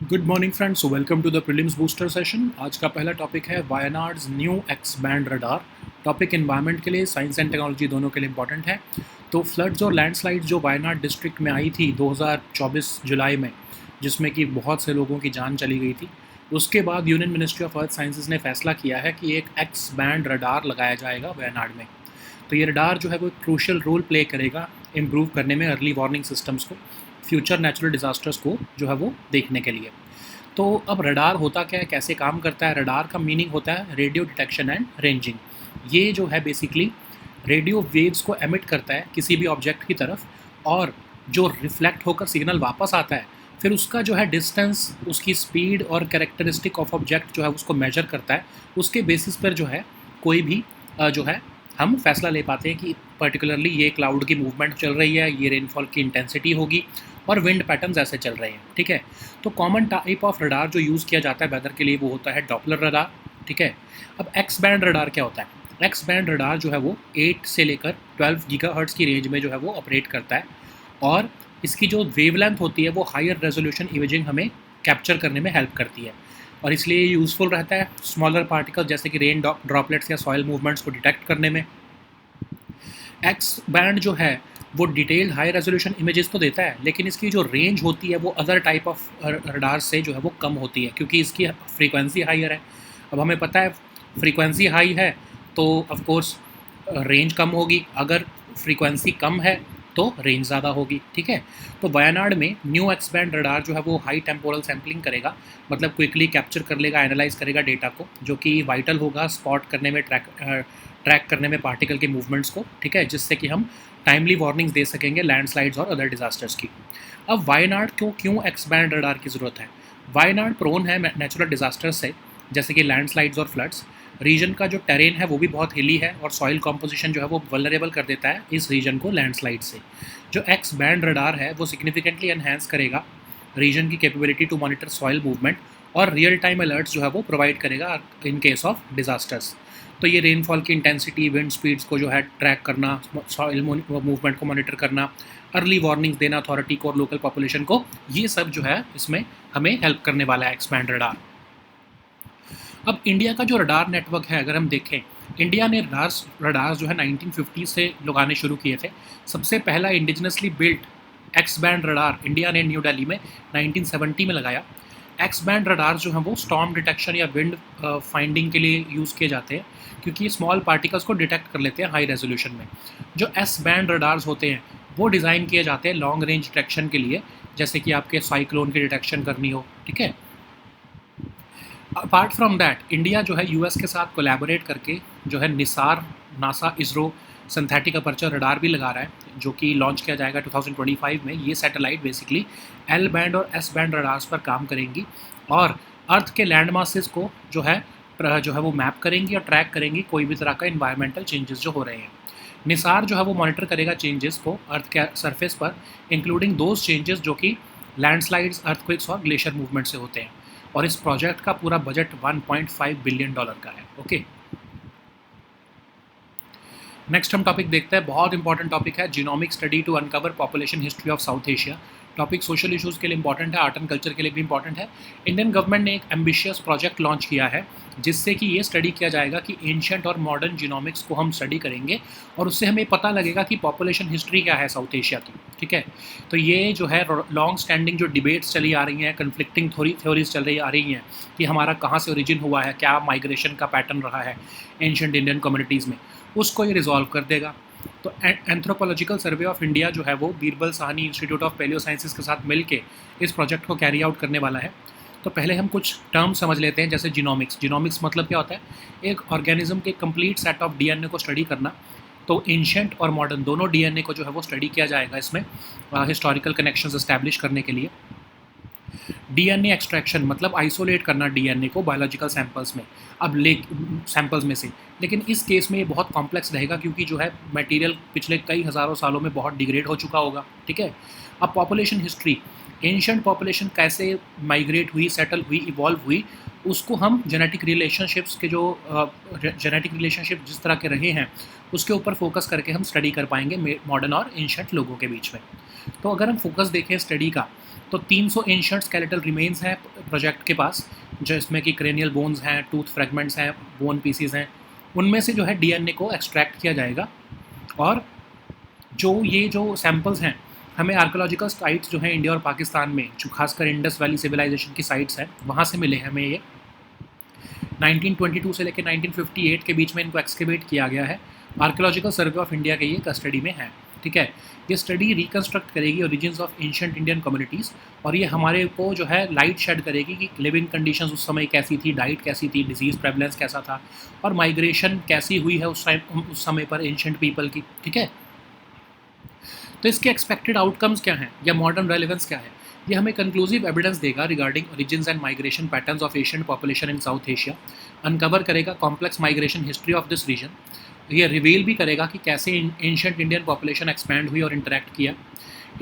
Good morning friends, welcome to the prelims booster session. आज का पहला टॉपिक है Wayanad's new X band radar. Topic environment के लिए, साइंस एंड टेक्नोलॉजी दोनों के लिए इंपॉर्टेंट है। तो फ्लड्स और लैंडस्लाइड्स जो वायनाड डिस्ट्रिक्ट में आई थी 2024 जुलाई में, जिसमें कि बहुत से लोगों की जान चली गई थी, उसके बाद union ministry of earth sciences ने फैसला किया है कि एक एक्स बैंड रडार लगाया जाएगा वायनाड में। तो ये रडार जो है वो एक क्रूशियल रोल प्ले करेगा इम्प्रूव करने में अर्ली वार्निंग सिस्टम्स को, फ्यूचर नेचुरल डिज़ास्टर्स को जो है वो देखने के लिए। तो अब रडार होता क्या है, कैसे काम करता है? रडार का मीनिंग होता है रेडियो डिटेक्शन एंड रेंजिंग। ये जो है बेसिकली रेडियो वेव्स को एमिट करता है किसी भी ऑब्जेक्ट की तरफ, और जो रिफ्लेक्ट होकर सिग्नल वापस आता है, फिर उसका जो है डिस्टेंस, उसकी स्पीड और कैरेक्टरिस्टिक ऑफ ऑब्जेक्ट जो है उसको मेजर करता है। उसके बेसिस पर जो है कोई भी जो है हम फैसला ले पाते हैं कि पर्टिकुलरली ये क्लाउड की मूवमेंट चल रही है, ये रेनफॉल की इंटेंसिटी होगी और विंड पैटर्न्स ऐसे चल रहे हैं। ठीक है, तो कॉमन टाइप ऑफ रडार जो यूज़ किया जाता है वेदर के लिए वो होता है डॉपलर रडार। ठीक है, अब एक्स बैंड रडार क्या होता है? एक्स बैंड रडार जो है वो 8 से लेकर 12 गीगाहर्ट्ज़ की रेंज में जो है वो ऑपरेट करता है, और इसकी जो वेवलेंथ होती है वो हायर रेजोल्यूशन इमेजिंग हमें कैप्चर करने में हेल्प करती है, और इसलिए ये यूज़फुल रहता है स्मॉलर पार्टिकल जैसे कि रेन ड्रॉपलेट्स या सॉइल मूवमेंट्स को डिटेक्ट करने में। एक्स बैंड जो है वो डिटेल्ड हाई रेजोल्यूशन इमेजेस तो देता है, लेकिन इसकी जो रेंज होती है वो अदर टाइप ऑफ रडार से जो है वो कम होती है, क्योंकि इसकी फ्रीक्वेंसी हायर है। अब हमें पता है फ्रीक्वेंसी हाई है तो ऑफ कोर्स रेंज कम होगी, अगर फ्रीक्वेंसी कम है तो रेंज ज़्यादा होगी। ठीक है, तो वायनाड में न्यू एक्स बैंड रडार जो है वो हाई टेम्पोरल सैम्पलिंग करेगा, मतलब क्विकली कैप्चर कर लेगा, एनालाइज करेगा डेटा को, जो कि वाइटल होगा स्पॉट करने में, ट्रैक करने में पार्टिकल के मूवमेंट्स को। ठीक है, जिससे कि हम टाइमली वार्निंग्स दे सकेंगे लैंडस्लाइड्स और अदर डिजास्टर्स की। अब वायनाड क्यों एक्स बैंड रडार की ज़रूरत है? वायनाड प्रोन है नेचुरल डिजास्टर्स से, जैसे कि लैंडस्लाइड्स और फ्लड्स। रीजन का जो टेरेन है वो भी बहुत हिली है, और सॉइल कॉम्पोजिशन जो है वो वल्नरेबल कर देता है इस रीजन को लैंडस्लाइड से। जो एक्स बैंड रडार है वो सिग्निफिकेंटली एनहेंस करेगा रीजन की capability to monitor soil movement, और रियल टाइम अलर्ट्स जो है वो प्रोवाइड करेगा इन केस ऑफ डिजास्टर्स। तो ये रेनफॉल की इंटेंसिटी, विंड स्पीड्स को जो है ट्रैक करना, सॉइल मूवमेंट को मॉनिटर करना, अर्ली वार्निंग्स देना अथॉरिटी को और लोकल पॉपुलेशन को, ये सब जो है इसमें हमें हेल्प करने वाला है एक्स बैंड रडार। अब इंडिया का जो रडार नेटवर्क है अगर हम देखें, इंडिया ने रडार जो है 1950 से लगाने शुरू किए थे। सबसे पहला indigenously built x band radar India ने न्यू दिल्ली में 1970 में लगाया। एक्स बैंड रडार जो हैं वो स्टॉर्म डिटेक्शन या विंड फाइंडिंग के लिए यूज़ किए जाते हैं, क्योंकि ये स्मॉल पार्टिकल्स को डिटेक्ट कर लेते हैं हाई रेजोल्यूशन में। जो एस बैंड रडार्स होते हैं वो डिज़ाइन किए जाते हैं लॉन्ग रेंज डिटेक्शन के लिए, जैसे कि आपके साइक्लोन की डिटेक्शन करनी हो। ठीक है, अपार्ट फ्रॉम दैट इंडिया जो है यूएस के साथ कोलैबोरेट करके जो है Nisar, NASA, ISRO synthetic aperture radar भी लगा रहा है, जो कि लॉन्च किया जाएगा 2025 में। ये सैटेलाइट बेसिकली एल बैंड और एस बैंड रडार्स पर काम करेंगी, और अर्थ के लैंड मासेस को जो है वो मैप करेंगी और ट्रैक करेंगी कोई भी तरह का इन्वायरमेंटल चेंजेस जो हो रहे हैं। निसार जो है वो मॉनिटर करेगा चेंजेस को अर्थ के सरफेस पर, इंक्लूडिंग दोज चेंजेस जो कि लैंडस्लाइड्स, अर्थक्वेक्स और ग्लेशियर मूवमेंट से होते हैं। और इस प्रोजेक्ट का पूरा बजट $1.5 बिलियन का है। ओके, नेक्स्ट हम टॉपिक देखते हैं, बहुत इंपॉर्टेंट टॉपिक है, genomic study to uncover population history of South Asia. Topic social issues के लिए इंपॉर्टेंट है, आर्ट एंड कल्चर के लिए भी इंपॉर्टेंट है। इंडियन गवर्नमेंट ने एक एम्बिशियस प्रोजेक्ट लॉन्च किया है, जिससे कि ये स्टडी किया जाएगा कि एंशिएंट और मॉडर्न जीनोमिक्स को हम स्टडी करेंगे, और उससे हमें पता लगेगा कि पॉपुलेशन हिस्ट्री क्या है साउथ एशिया की। ठीक है, तो ये जो है लॉन्ग स्टैंडिंग जो डिबेट्स चली आ रही हैं, कन्फ्लिक्टिंग थ्योरीज चल रही आ रही हैं कि हमारा कहाँ से ओरिजिन हुआ है, क्या माइग्रेशन का पैटर्न रहा है एंशिएंट इंडियन कम्युनिटीज़ में, उसको ये रिजॉल्व कर देगा। तो एंथ्रोपोलॉजिकल सर्वे ऑफ इंडिया जो है वो Birbal Sahni institute of palaeo sciences के साथ मिलके इस प्रोजेक्ट को कैरी आउट करने वाला है। तो पहले हम कुछ टर्म समझ लेते हैं, जैसे जीनोमिक्स। जीनोमिक्स मतलब क्या होता है? एक ऑर्गेनिज्म के कंप्लीट सेट ऑफ डीएनए को स्टडी करना। तो एंशिएंट और मॉडर्न दोनों डीएनए को जो है वो स्टडी किया जाएगा इसमें, हिस्टोरिकल कनेक्शंस एस्टैब्लिश करने के लिए। डीएनए एक्सट्रैक्शन मतलब आइसोलेट करना डीएनए को बायोलॉजिकल सैंपल्स में, सैंपल्स में से। लेकिन इस केस में ये बहुत कॉम्प्लेक्स रहेगा, क्योंकि जो है मटेरियल पिछले कई हज़ारों सालों में बहुत डिग्रेड हो चुका होगा। ठीक है, अब पॉपुलेशन हिस्ट्री, एंशिएंट पॉपुलेशन कैसे माइग्रेट हुई, सेटल हुई, इवॉल्व हुई, उसको हम जेनेटिक रिलेशनशिप्स के जो जेनेटिक रिलेशनशिप जिस तरह के रहे हैं उसके ऊपर फोकस करके हम स्टडी कर पाएंगे मॉडर्न और एंशिएंट लोगों के बीच में। तो अगर हम फोकस देखें स्टडी का, तो 300 एंशिएंट स्केलेटल रिमेन्स हैं प्रोजेक्ट के पास, जिसमें कि क्रेनियल बोन्स हैं, टूथ फ्रेगमेंट्स हैं, बोन पीसीज हैं। उनमें से जो है डीएनए को एक्सट्रैक्ट किया जाएगा और जो सैंपल्स हैं हमें आर्कोलॉजिकल साइट्स जो हैं इंडिया और पाकिस्तान में, जो खासकर इंडस वैली सिविलाइजेशन की साइट्स हैं, वहाँ से मिले हैं हमें ये। 1922 से लेकर 1958 के बीच में इनको एक्सकेवेट किया गया है। आर्कोलॉजिकल सर्वे ऑफ इंडिया के ये कस्टडी में है, ठीक है। ये स्टडी रिकन्स्ट्रक्ट करेगी origins of ancient Indian communities, और ये हमारे को जो है लाइट शेड करेगी कि लिविंग कंडीशंस उस समय कैसी थी, डाइट कैसी थी, डिजीज़ प्रेवलेंस कैसा था, और माइग्रेशन कैसी हुई है उस समय पर एंशिएंट पीपल की, ठीक है। तो इसके एक्सपेक्टेड आउटकम्स क्या हैं या मॉडर्न रेलेवेंस क्या है, ये हमें कंक्लूसिव एविडेंस देगा regarding origins and migration patterns of Asian population in South Asia, uncover करेगा complex migration history of this region, ये रिवील भी करेगा कि कैसे एंशिएंट इंडियन पॉपुलेशन एक्सपैंड हुई और इंटरेक्ट किया।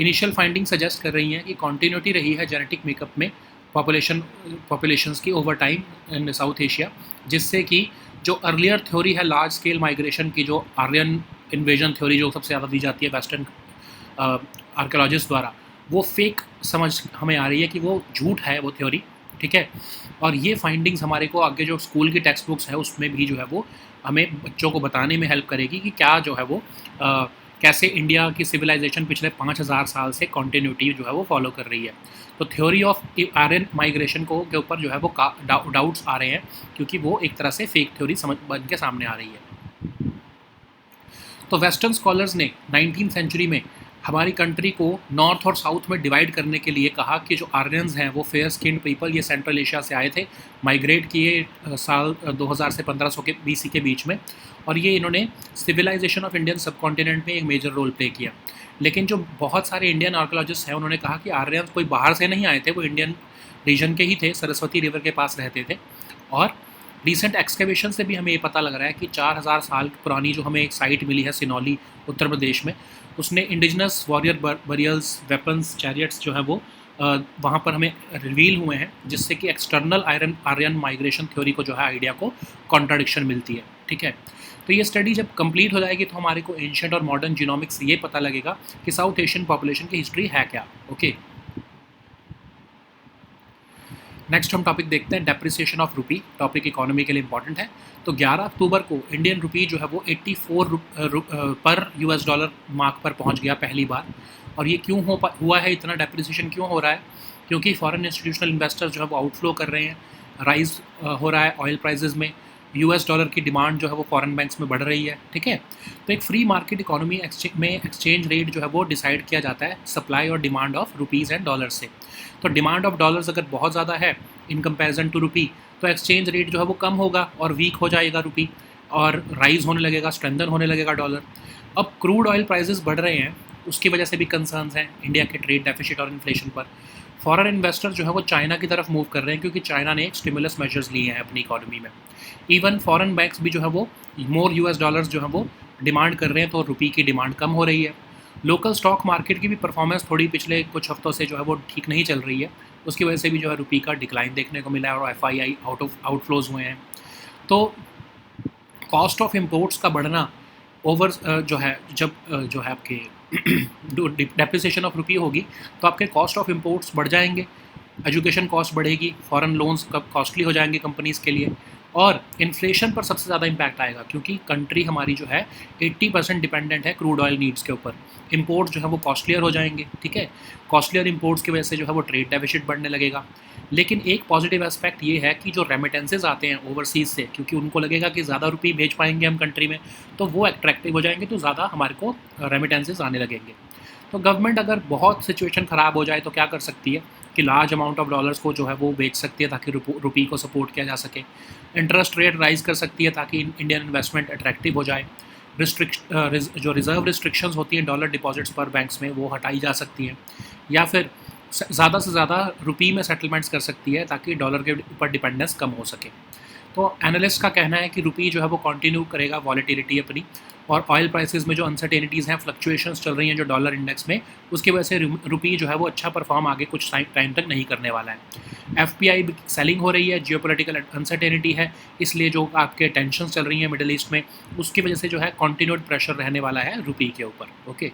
इनिशियल फाइंडिंग सजेस्ट कर रही हैं कि कॉन्टीन्यूटी रही है जेनेटिक मेकअप में पॉपुलेशंस की over time in South Asia, जिससे कि जो अर्लियर थ्योरी है लार्ज स्केल माइग्रेशन की, जो आर्यन इन्वेजन थ्योरी जो सबसे ज़्यादा दी जाती है वेस्टर्न आर्कोलॉजिस्ट द्वारा, वो फेक समझ हमें आ रही है कि वो झूठ है वो थ्योरी, ठीक है। और ये फाइंडिंग्स हमारे को आगे जो स्कूल की टेक्स्ट बुक्स है उसमें भी जो है वो हमें बच्चों को बताने में हेल्प करेगी कि क्या जो है वो कैसे इंडिया की सिविलाइजेशन पिछले 5000 साल से कॉन्टीन्यूटी जो है वो फॉलो कर रही है। तो थ्योरी ऑफ आर्यन माइग्रेशन को के ऊपर जो है वो डाउट्स आ रहे हैं, क्योंकि वो एक तरह से फेक थ्योरी समझ बन के सामने आ रही है। तो वेस्टर्न स्कॉलर्स ने 19th सेंचुरी में हमारी कंट्री को नॉर्थ और साउथ में डिवाइड करने के लिए कहा कि जो आर्यंस हैं वो फेयर स्किन्ड पीपल, ये सेंट्रल एशिया से आए थे, माइग्रेट किए साल 2000 से 1500 के बीसी के बीच में, और ये इन्होंने सिविलाइजेशन ऑफ इंडियन सब कॉन्टिनेंट में एक मेजर रोल प्ले किया। लेकिन जो बहुत सारे इंडियन आर्कोलॉजिस्ट हैं उन्होंने कहा कि आर्यंस कोई बाहर से नहीं आए थे, वो इंडियन रीजन के ही थे, सरस्वती रिवर के पास रहते थे। और रिसेंट एक्सकेवेशन से भी हमें ये पता लग रहा है कि 4000 साल पुरानी जो हमें एक साइट मिली है सिनौली उत्तर प्रदेश में, उसने indigenous warrior burials, weapons, chariots जो है वो वहाँ पर हमें रिवील हुए हैं, जिससे कि एक्सटर्नल आर्यन माइग्रेशन थ्योरी को जो है आइडिया को कॉन्ट्राडिक्शन मिलती है, ठीक है। तो ये स्टडी जब कंप्लीट हो जाएगी तो हमारे को एंशिएंट और मॉडर्न जीनोमिक्स ये पता लगेगा कि साउथ एशियन पॉपुलेशन की हिस्ट्री है क्या, ओके। नेक्स्ट हम टॉपिक देखते हैं depreciation of rupee, topic economy के लिए इंपॉर्टेंट है। तो 11 अक्टूबर को इंडियन रुपी जो है वो 84 पर यूएस डॉलर मार्क पर पहुंच गया पहली बार। और ये क्यों हुआ है, इतना डेप्रिसिएशन क्यों हो रहा है? क्योंकि फॉरेन इंस्टीट्यूशनल इन्वेस्टर्स जो है वो आउटफ्लो कर रहे हैं, राइज हो रहा है ऑयल प्राइजेज में, यूएस डॉलर की डिमांड जो है वो फॉरेन बैंक्स में बढ़ रही है, ठीक है। तो एक फ्री मार्केट इकोनॉमी में एक्सचेंज रेट जो है वो डिसाइड किया जाता है सप्लाई और demand of rupees and dollars से। तो डिमांड ऑफ डॉलर्स अगर बहुत ज़्यादा है इन कंपैरिजन टू रुपी, तो एक्सचेंज रेट जो है वो कम होगा और वीक हो जाएगा रुपी, और राइज होने लगेगा, स्ट्रेंथन होने लगेगा डॉलर। अब क्रूड ऑयल प्राइजेस बढ़ रहे हैं, उसकी वजह से भी कंसर्न्स हैं इंडिया के ट्रेड डेफिसिट और इन्फ्लेशन पर। फॉरेन इन्वेस्टर जो है वो चाइना की तरफ मूव कर रहे हैं, क्योंकि चाइना ने एक स्टिमुलस मेजर्स लिए हैं अपनी इकोनॉमी में। इवन फॉरेन बैंक्स भी जो है वो मोर यूएस डॉलर्स जो है वो डिमांड कर रहे हैं, तो रुपी की डिमांड कम हो रही है। लोकल स्टॉक मार्केट की भी परफॉर्मेंस थोड़ी पिछले कुछ हफ्तों से जो है वो ठीक नहीं चल रही है, उसकी वजह से भी जो है रुपी का डिक्लाइन देखने को मिला है और एफआईआई आउटफ्लोज हुए हैं। तो कॉस्ट ऑफ इम्पोर्ट्स का बढ़ना ओवर जो है जब जो है आपके डेप्रिसिएशन ऑफ रुपी होगी तो आपके कॉस्ट ऑफ इम्पोर्ट्स बढ़ जाएंगे, एजुकेशन कॉस्ट बढ़ेगी, फॉरेन लोन्स कॉस्टली हो जाएंगे कंपनीज़ के लिए, और इन्फ्लेशन पर सबसे ज़्यादा इम्पैक्ट आएगा, क्योंकि कंट्री हमारी जो है 80% डिपेंडेंट है क्रूड ऑयल नीड्स के ऊपर। इंपोर्ट्स जो है वो कॉस्टलियर हो जाएंगे, ठीक है। कॉस्टलियर इंपोर्ट्स की वजह से जो है वो ट्रेड डेफिसिट बढ़ने लगेगा। लेकिन एक पॉजिटिव एस्पेक्ट ये है कि जो रेमिटेंसेज आते हैं ओवरसीज़ से, क्योंकि उनको लगेगा कि ज़्यादा रुपये भेज पाएंगे हम कंट्री में, तो वो अट्रैक्टिव हो जाएंगे, तो ज़्यादा हमारे को रेमिटेंसेज आने लगेंगे। तो गवर्नमेंट अगर बहुत सिचुएशन ख़राब हो जाए तो क्या कर सकती है कि लार्ज अमाउंट ऑफ डॉलर्स को जो है वो बेच सकती है ताकि रुपी को सपोर्ट किया जा सके। इंटरेस्ट रेट राइज कर सकती है ताकि इंडियन इन्वेस्टमेंट अट्रैक्टिव हो जाए। जो रिज़र्व रिस्ट्रिक्शंस होती हैं डॉलर डिपॉजिट्स पर बैंक्स में, वो हटाई जा सकती हैं, या फिर ज़्यादा से ज़्यादा रुपी में सेटलमेंट्स कर सकती है ताकि डॉलर के ऊपर डिपेंडेंस कम हो सके। तो एनालिस्ट का कहना है कि रुपी जो है वो कंटिन्यू करेगा वॉलेटिलिटी अपनी, और ऑयल प्राइसेस में जो अनसर्टेनिटीज़ हैं, फ्लक्चुएशंस चल रही हैं जो डॉलर इंडेक्स में, उसकी वजह से रुपी जो है वो अच्छा परफॉर्म आगे कुछ टाइम तक नहीं करने वाला है। एफपीआई सेलिंग हो रही है, जियोपॉलिटिकल अनसर्टेनिटी है, इसलिए जो आपके टेंशन चल रही हैं मिडिल ईस्ट में, उसकी वजह से जो है कंटिन्यूड प्रेशर रहने वाला है रुपी के ऊपर, ओके।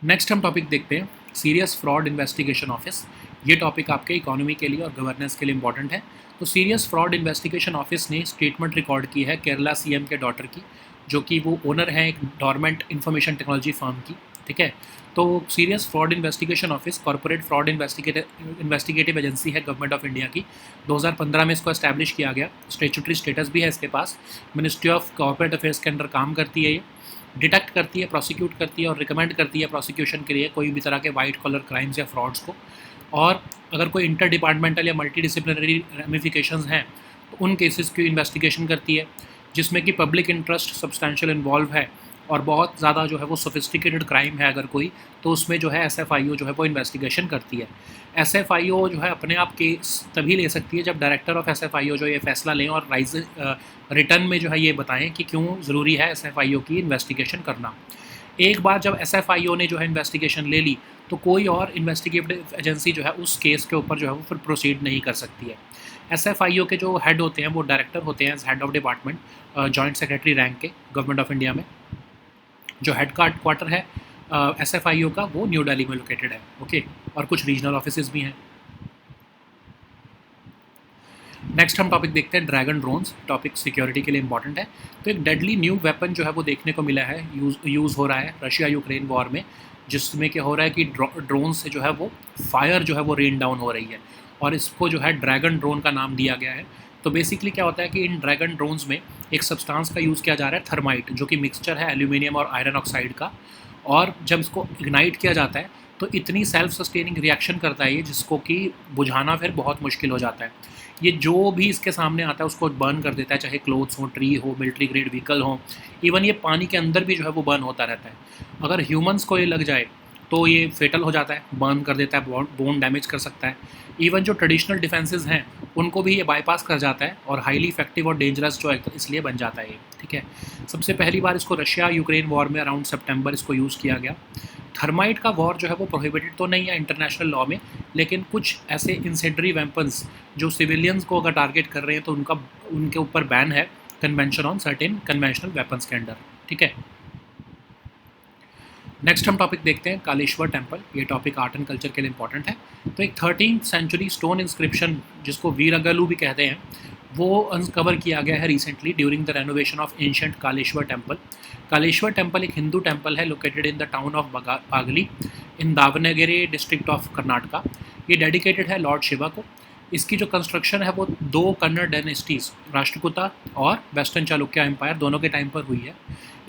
नेक्स्ट हम टॉपिक देखते हैं सीरियस फ्रॉड इन्वेस्टिगेशन ऑफिस। ये टॉपिक आपके इकोनॉमी के लिए और गवर्नेंस के लिए इंपॉर्टेंट है। तो सीरियस फ्रॉड इन्वेस्टिगेशन ऑफिस ने स्टेटमेंट रिकॉर्ड की है केरला सीएम के डॉटर की, जो कि वो ओनर है एक गवर्नमेंट इंफॉर्मेशन टेक्नोलॉजी फर्म की। ठीक है, तो serious fraud investigation office corporate fraud investigative agency है गवर्नमेंट ऑफ इंडिया की। 2015 में इसको एस्टैब्लिश किया गया। स्टेचुटरी स्टेटस भी है इसके पास। मिनिस्ट्री ऑफ कॉर्पोरेट अफेयर्स के अंडर काम करती है। ये डिटेक्ट करती है, प्रोसिक्यूट करती है और रिकमेंड करती है प्रोसिक्यूशन के लिए कोई भी तरह के वाइट कॉलर क्राइम्स या फ्रॉड्स को। और अगर कोई इंटर डिपार्टमेंटल या मल्टी डिसिप्लिनरी रेमिफिकेशंस हैं तो उन केसेस की इन्वेस्टिगेशन करती है जिसमें कि पब्लिक इंटरेस्ट सब्सटैंशियल इन्वॉल्व है और बहुत ज़्यादा जो है वो सोफिस्टिकेटेड क्राइम है अगर कोई, तो उसमें जो है एसएफआईओ जो है वो इन्वेस्टिगेशन करती है। एसएफआईओ जो है अपने आप केस तभी ले सकती है जब डायरेक्टर ऑफ एसएफआईओ जो ये फैसला लें और रिटर्न में जो है ये बताएं कि क्यों ज़रूरी है एसएफआईओ की इन्वेस्टिगेशन करना। एक बार जब एसएफआईओ ने जो है इन्वेस्टिगेशन ले ली तो कोई और इन्वेस्टिगेटिव एजेंसी जो है उस केस के ऊपर जो है वो फिर प्रोसीड नहीं कर सकती है। एसएफआईओ के जो हेड होते हैं वो डायरेक्टर होते हैं as head of department, joint secretary rank के गवर्नमेंट ऑफ इंडिया में। जो हेड क्वार्टर है एसएफआईओ का वो न्यू दिल्ली में लोकेटेड है। ओके, और कुछ रीजनल ऑफिसेज भी हैं। नेक्स्ट हम टॉपिक देखते हैं ड्रैगन ड्रोन्स। टॉपिक सिक्योरिटी के लिए इंपॉर्टेंट है। तो एक डेडली न्यू वेपन जो है वो देखने को मिला है, यूज़ हो रहा है रशिया यूक्रेन वॉर में, जिसमें क्या हो रहा है कि ड्रोन से जो है वो फायर जो है वो रेन डाउन हो रही है और इसको जो है ड्रैगन ड्रोन का नाम दिया गया है। तो बेसिकली क्या होता है कि इन ड्रैगन ड्रोन्स में एक सब्सटेंस का यूज़ किया जा रहा है थर्माइट, जो कि मिक्सचर है एल्यूमिनियम और आयरन ऑक्साइड का। और जब इसको इग्नाइट किया जाता है तो इतनी सेल्फ सस्टेनिंग रिएक्शन करता है ये, जिसको कि बुझाना फिर बहुत मुश्किल हो जाता है। ये जो भी इसके सामने आता है उसको बर्न कर देता है, चाहे क्लोथ्स हो, ट्री हो, मिलिट्री ग्रेड व्हीकल हो, इवन ये पानी के अंदर भी जो है वो बर्न होता रहता है। अगर ह्यूमंस को ये लग जाए तो ये फेटल हो जाता है, बर्न कर देता है, बोन डैमेज कर सकता है। इवन जो ट्रेडिशनल डिफेंसेस हैं उनको भी ये बाईपास कर जाता है और हाईली इफेक्टिव और डेंजरस जो इसलिए बन जाता है ये। ठीक है, सबसे पहली बार इसको रशिया यूक्रेन वॉर में अराउंड सितंबर इसको यूज़ किया गया। थर्माइट का वॉर जो है वो प्रोहिबिटेड तो नहीं है इंटरनेशनल लॉ में, लेकिन कुछ ऐसे इंसेंडरी वेपन्स जो सिविलियंस को अगर टारगेट कर रहे हैं तो उनके ऊपर बैन है convention on certain conventional weapons के अंडर। ठीक है, नेक्स्ट हम टॉपिक देखते हैं कालेश्वर टेम्पल। ये टॉपिक आर्ट एंड कल्चर के लिए इंपॉर्टेंट है। तो एक 13th सेंचुरी स्टोन इंस्क्रिप्शन जिसको वीरगलू भी कहते हैं वो अनकवर किया गया है recently during the renovation of ancient Kaleshwar temple. Kaleshwar temple एक हिंदू टेम्पल है located in the town of पागली इन दावनगेरे डिस्ट्रिक्ट ऑफ कर्नाटका। ये डेडिकेटेड है लॉर्ड शिवा को। इसकी जो कंस्ट्रक्शन है वो 2 कन्नड़ डायनेस्टीज़ राष्ट्रकूटा और वेस्टर्न चालुक्य एम्पायर दोनों के टाइम पर हुई है।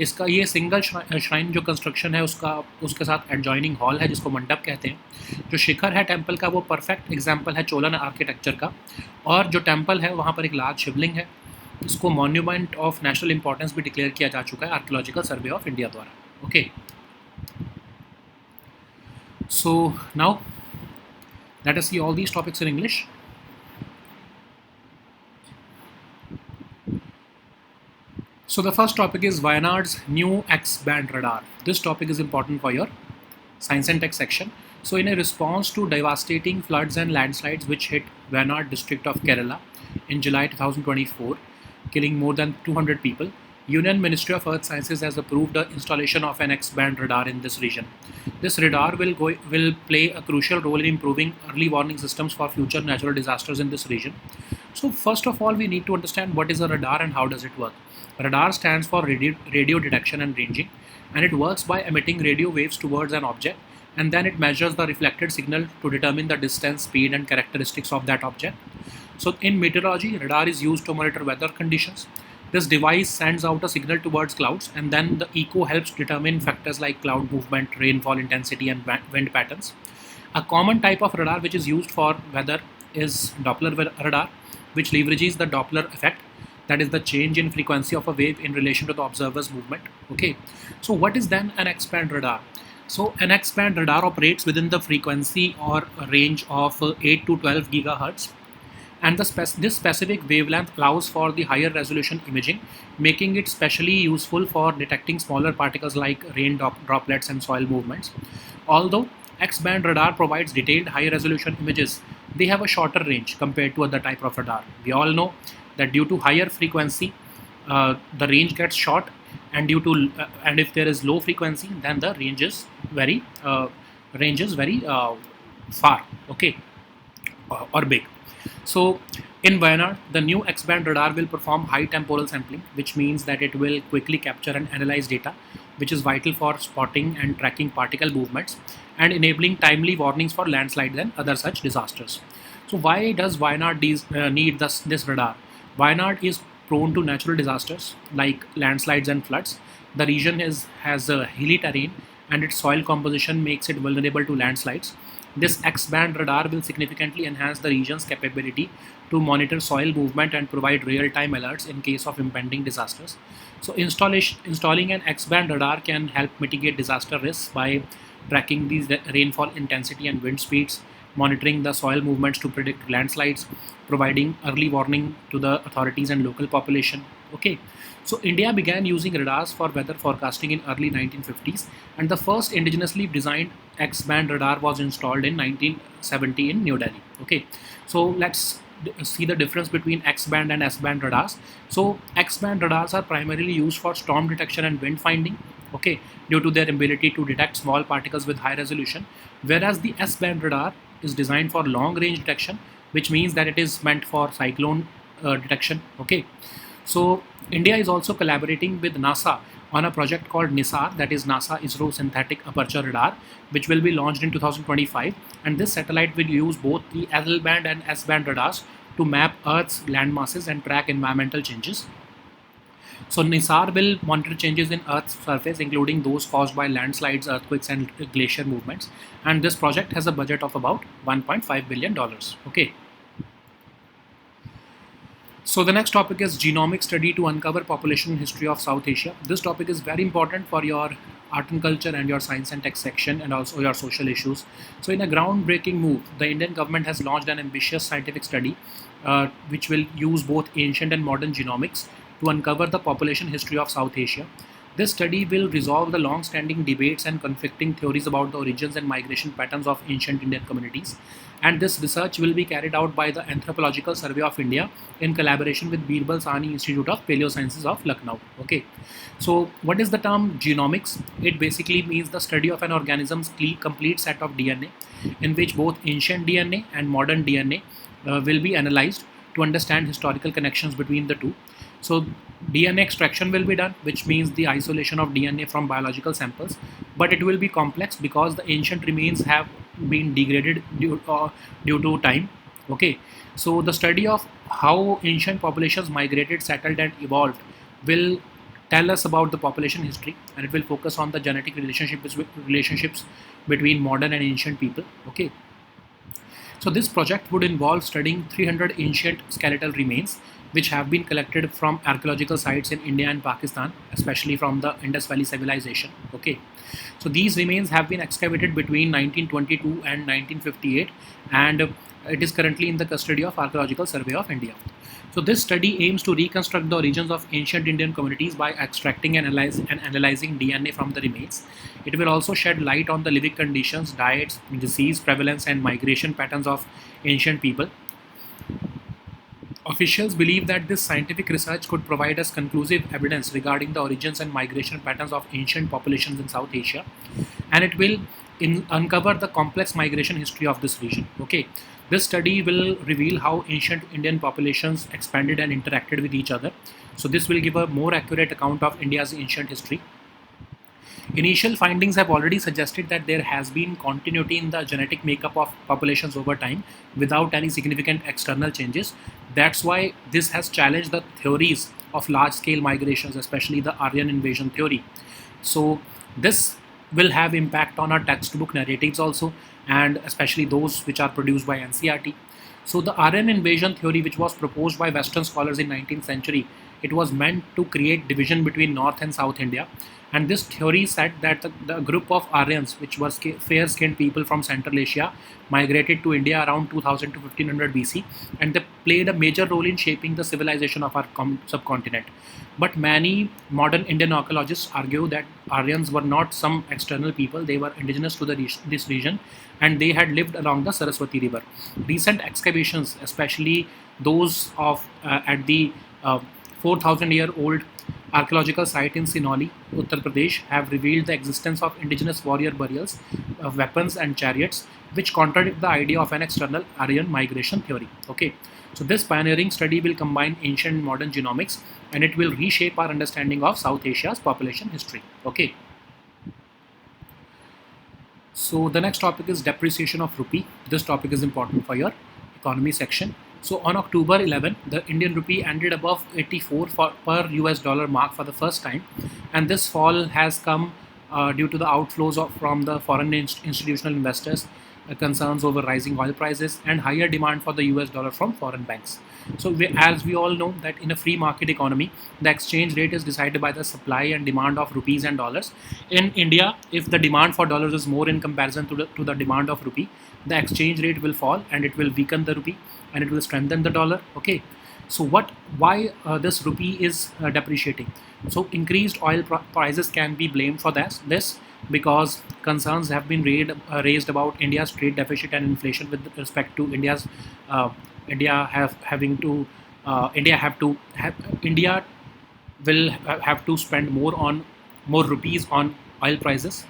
इसका ये सिंगल श्राइन जो कंस्ट्रक्शन है उसके साथ एडजॉइनिंग हॉल है जिसको मंडप कहते हैं। जो शिखर है टेम्पल का वो परफेक्ट एग्जाम्पल है चोलन आर्किटेक्चर का। और जो टेम्पल है वहाँ पर एक लार्ज शिवलिंग है। इसको मॉन्यूमेंट ऑफ नेशनल इंपॉर्टेंस भी डिक्लेयर किया जा चुका है आर्कियोलॉजिकल सर्वे ऑफ इंडिया द्वारा। Okay, so now let us see all these topics in English. So the first topic is Wayanad's new X-band radar. This topic is important for your science and tech section. So in a response to devastating floods and landslides which hit Wayanad district of Kerala in July 2024, killing more than 200 people, Union Ministry of Earth Sciences has approved the installation of an X-band radar in this region. This radar will play a crucial role in improving early warning systems for future natural disasters in this region. So first of all, we need to understand what is a radar and how does it work. Radar stands for radio detection and ranging, and it works by emitting radio waves towards an object, and then it measures the reflected signal to determine the distance, speed, and characteristics of that object. So in meteorology, radar is used to monitor weather conditions. This device sends out a signal towards clouds, and then the echo helps determine factors like cloud movement, rainfall intensity, and wind patterns. A common type of radar which is used for weather is Doppler radar, which leverages the Doppler effect, that is the change in frequency of a wave in relation to the observer's movement. Okay, so what is then an X-band radar? So an X-band radar operates within the frequency or range of 8 to 12 gigahertz, and this specific wavelength allows for the higher resolution imaging, making it specially useful for detecting smaller particles like rain droplets and soil movements. Although X-band radar provides detailed high resolution images, they have a shorter range compared to other type of radar. We all know that due to higher frequency, the range gets short, and and if there is low frequency, then the range is very ranges very far, okay, or big. So in Wayanad, the new X-band radar will perform high temporal sampling, which means that it will quickly capture and analyze data, which is vital for spotting and tracking particle movements and enabling timely warnings for landslides and other such disasters. So why does Wayanad need this radar? Wayanad is prone to natural disasters like landslides and floods. The region has a hilly terrain and its soil composition makes it vulnerable to landslides. This X-band radar will significantly enhance the region's capability to monitor soil movement and provide real-time alerts in case of impending disasters. So installing an X-band radar can help mitigate disaster risks by tracking these rainfall intensity and wind speeds, monitoring the soil movements to predict landslides, providing early warning to the authorities and local population. Okay, so India began using radars for weather forecasting in early 1950s, and the first indigenously designed X-band radar was installed in 1970 in New Delhi. Okay, so let's see the difference between X-band and S-band radars. So X-band radars are primarily used for storm detection and wind finding, okay, due to their ability to detect small particles with high resolution, whereas the S-band radar is designed for long range detection, which means that it is meant for cyclone detection. Okay, so India is also collaborating with NASA on a project called NISAR, that is NASA ISRO Synthetic Aperture Radar, which will be launched in 2025. And this satellite will use both the L-band and S-band radars to map Earth's land masses and track environmental changes. So NISAR will monitor changes in Earth's surface, including those caused by landslides, earthquakes, and glacier movements. And this project has a budget of about $1.5 billion. Okay. So the next topic is genomic study to uncover population history of South Asia. This topic is very important for your art and culture and your science and tech section and also your social issues. So in a groundbreaking move, the Indian government has launched an ambitious scientific study which will use both ancient and modern genomics to uncover the population history of South Asia. This study will resolve the long-standing debates and conflicting theories about the origins and migration patterns of ancient Indian communities. And this research will be carried out by the Anthropological Survey of India in collaboration with Birbal Sahni Institute of Paleosciences of Lucknow. Okay, so what is the term genomics? It basically means the study of an organism's complete set of DNA, in which both ancient DNA and modern DNA will be analyzed to understand historical connections between the two. So DNA extraction will be done, which means the isolation of DNA from biological samples, but it will be complex because the ancient remains have been degraded due to time. Okay, so the study of how ancient populations migrated, settled, and evolved will tell us about the population history, and it will focus on the genetic relationships between modern and ancient people. Okay, so this project would involve studying 300 ancient skeletal remains which have been collected from archaeological sites in India and Pakistan, especially from the Indus Valley civilization. Okay, so these remains have been excavated between 1922 and 1958, and it is currently in the custody of Archaeological Survey of India. So this study aims to reconstruct the origins of ancient Indian communities by extracting and analyzing DNA from the remains. It will also shed light on the living conditions, diets, disease prevalence, and migration patterns of ancient people. Officials believe that this scientific research could provide us conclusive evidence regarding the origins and migration patterns of ancient populations in South Asia, and it will uncover the complex migration history of this region. Okay, this study will reveal how ancient Indian populations expanded and interacted with each other. So this will give a more accurate account of India's ancient history. Initial findings have already suggested that there has been continuity in the genetic makeup of populations over time without any significant external changes. That's why this has challenged the theories of large-scale migrations, especially the Aryan invasion theory. So this will have impact on our textbook narratives also, and especially those which are produced by NCERT. So the Aryan invasion theory, which was proposed by Western scholars in 19th century, it was meant to create division between North and South India. And this theory said that the group of Aryans, which were fair-skinned people from Central Asia, migrated to India around 2000 to 1500 BC, and they played a major role in shaping the civilization of our subcontinent. But many modern Indian archaeologists argue that Aryans were not some external people, they were indigenous to this region, and they had lived along the Saraswati River. Recent excavations, especially those of at the 4,000-year-old Archaeological site in Sinoli, Uttar Pradesh, have revealed the existence of indigenous warrior burials, weapons, and chariots, which contradict the idea of an external Aryan migration theory. Okay, so this pioneering study will combine ancient and modern genomics, and it will reshape our understanding of South Asia's population history. Okay. So the next topic is depreciation of rupee. This topic is important for your economy section. So on October 11, the Indian rupee ended above 84 per US dollar mark for the first time, and this fall has come due to the outflows from the foreign institutional investors, concerns over rising oil prices, and higher demand for the US dollar from foreign banks. So as we all know that in a free market economy, the exchange rate is decided by the supply and demand of rupees and dollars. In India, if the demand for dollars is more in comparison to the demand of rupee, the exchange rate will fall and it will weaken the rupee and it will strengthen the dollar. Okay, so why this rupee is depreciating? So increased oil prices can be blamed for this because concerns have been raised about India's trade deficit and inflation with respect to India's India will have to spend more rupees on oil prices.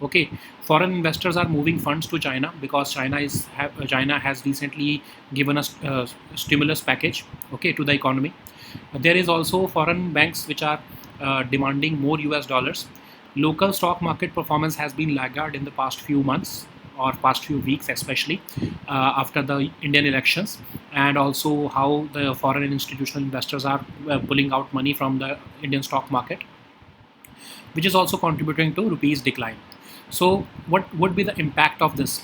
Okay, foreign investors are moving funds to China because China has recently given us a stimulus package, okay, to the economy. There is also foreign banks which are demanding more US dollars. Local stock market performance has been laggard in the past few months or past few weeks, especially after the Indian elections, and also how the foreign institutional investors are pulling out money from the Indian stock market, which is also contributing to rupees decline. So what would be the impact of this?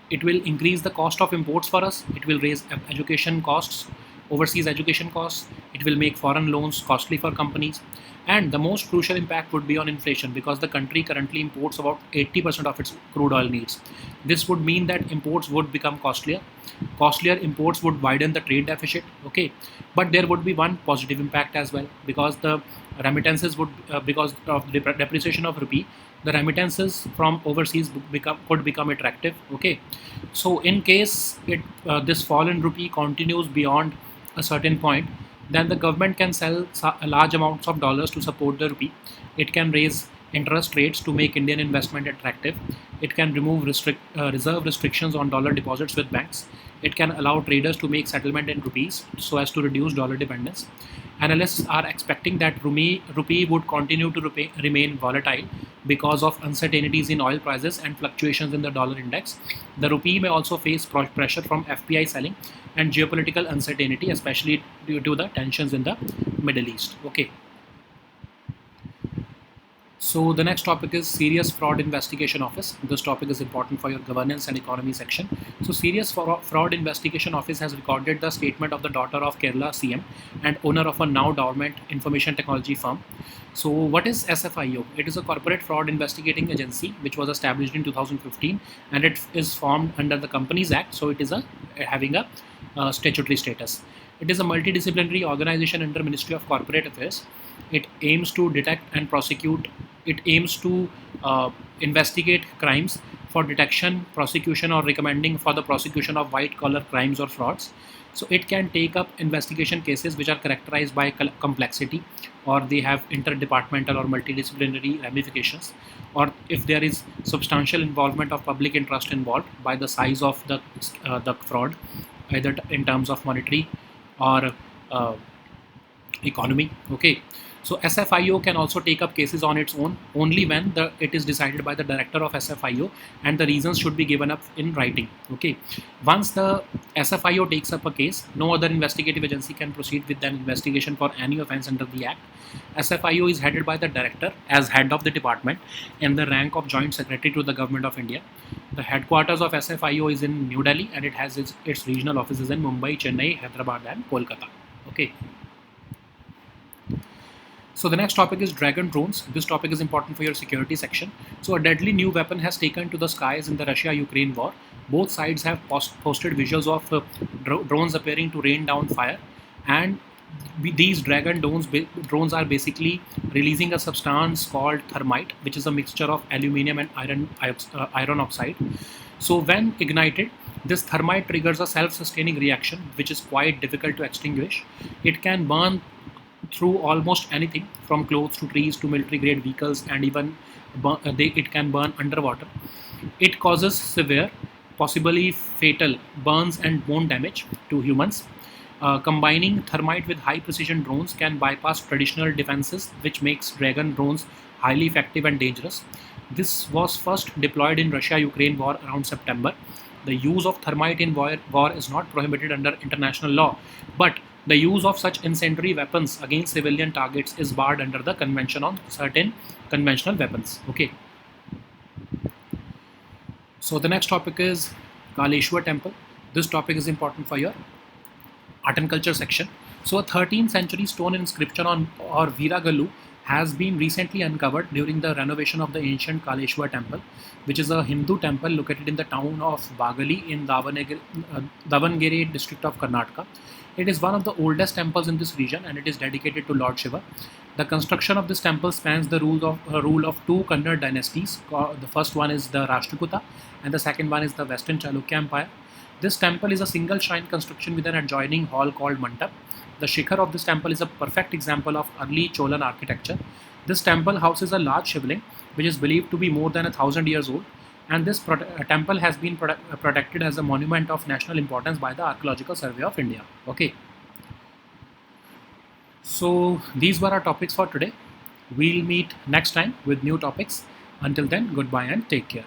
It will increase the cost of imports for us. It will raise education costs, overseas education costs. It will make foreign loans costly for companies. And the most crucial impact would be on inflation because the country currently imports about 80% of its crude oil needs. This would mean that imports would become costlier. Costlier imports would widen the trade deficit. Okay, but there would be one positive impact as well because the remittances because of the depreciation of rupee, the remittances from overseas could become attractive. Okay, so in case this fall in rupee continues beyond a certain point, then the government can sell large amounts of dollars to support the rupee. It can raise interest rates to make Indian investment attractive. It can remove reserve restrictions on dollar deposits with banks. It can allow traders to make settlement in rupees so as to reduce dollar dependence. Analysts are expecting that rupee would continue to remain volatile because of uncertainties in oil prices and fluctuations in the dollar index. The rupee may also face pressure from FPI selling and geopolitical uncertainty, especially due to the tensions in the Middle East. Okay. So the next topic is Serious Fraud Investigation Office. This topic is important for your governance and economy section. So Serious Fraud Investigation Office has recorded the statement of the daughter of Kerala CM and owner of a now dormant information technology firm. So what is SFIO? It is a corporate fraud investigating agency which was established in 2015 and it is formed under the Companies Act. So it is having a statutory status. It is a multidisciplinary organization under Ministry of Corporate Affairs. It aims to detect and prosecute. It aims to investigate crimes for detection, prosecution, or recommending for the prosecution of white-collar crimes or frauds. So it can take up investigation cases which are characterized by complexity, or they have interdepartmental or multidisciplinary ramifications, or if there is substantial involvement of public interest involved by the size of the fraud, either in terms of monetary or economy. Okay, so SFIO can also take up cases on its own only when it is decided by the director of SFIO and the reasons should be given up in writing. Okay, once the SFIO takes up a case, no other investigative agency can proceed with an investigation for any offense under the Act. SFIO is headed by the director as head of the department in the rank of Joint Secretary to the Government of India. The headquarters of SFIO is in New Delhi and it has its regional offices in Mumbai, Chennai, Hyderabad and Kolkata. Okay. So the next topic is Dragon drones. This topic is important for your security section. So a deadly new weapon has taken to the skies in the Russia-Ukraine war. Both sides have posted visuals of drones appearing to rain down fire, and these Dragon drones are basically releasing a substance called thermite, which is a mixture of aluminium and iron oxide. So when ignited, this thermite triggers a self-sustaining reaction which is quite difficult to extinguish. It can burn through almost anything from clothes to trees to military grade vehicles, and even it can burn underwater. It causes severe, possibly fatal burns and bone damage to humans. Combining thermite with high precision drones can bypass traditional defenses, which makes Dragon drones highly effective and dangerous. This was first deployed in Russia Ukraine war around September. The use of thermite in war is not prohibited under international law, but the use of such incendiary weapons against civilian targets is barred under the Convention on Certain Conventional Weapons. Okay. So the next topic is Kaleshwar Temple. This topic is important for your art and culture section. So a 13th century stone inscription on or Viragalu has been recently uncovered during the renovation of the ancient Kaleshwar temple, which is a Hindu temple located in the town of Bagali in Davangere district of Karnataka. It is one of the oldest temples in this region, and it is dedicated to Lord Shiva. The construction of this temple spans the rule of two Kannada dynasties. The first one is the Rashtrakuta, and the second one is the Western Chalukya Empire. This temple is a single shrine construction with an adjoining hall called Mandap. The shikhar of this temple is a perfect example of early Cholan architecture. This temple houses a large shivling, which is believed to be more than 1,000 years old, and this temple has been protected as a monument of national importance by the Archaeological Survey of India. Okay. So these were our topics for today. We'll meet next time with new topics. Until then, goodbye and take care.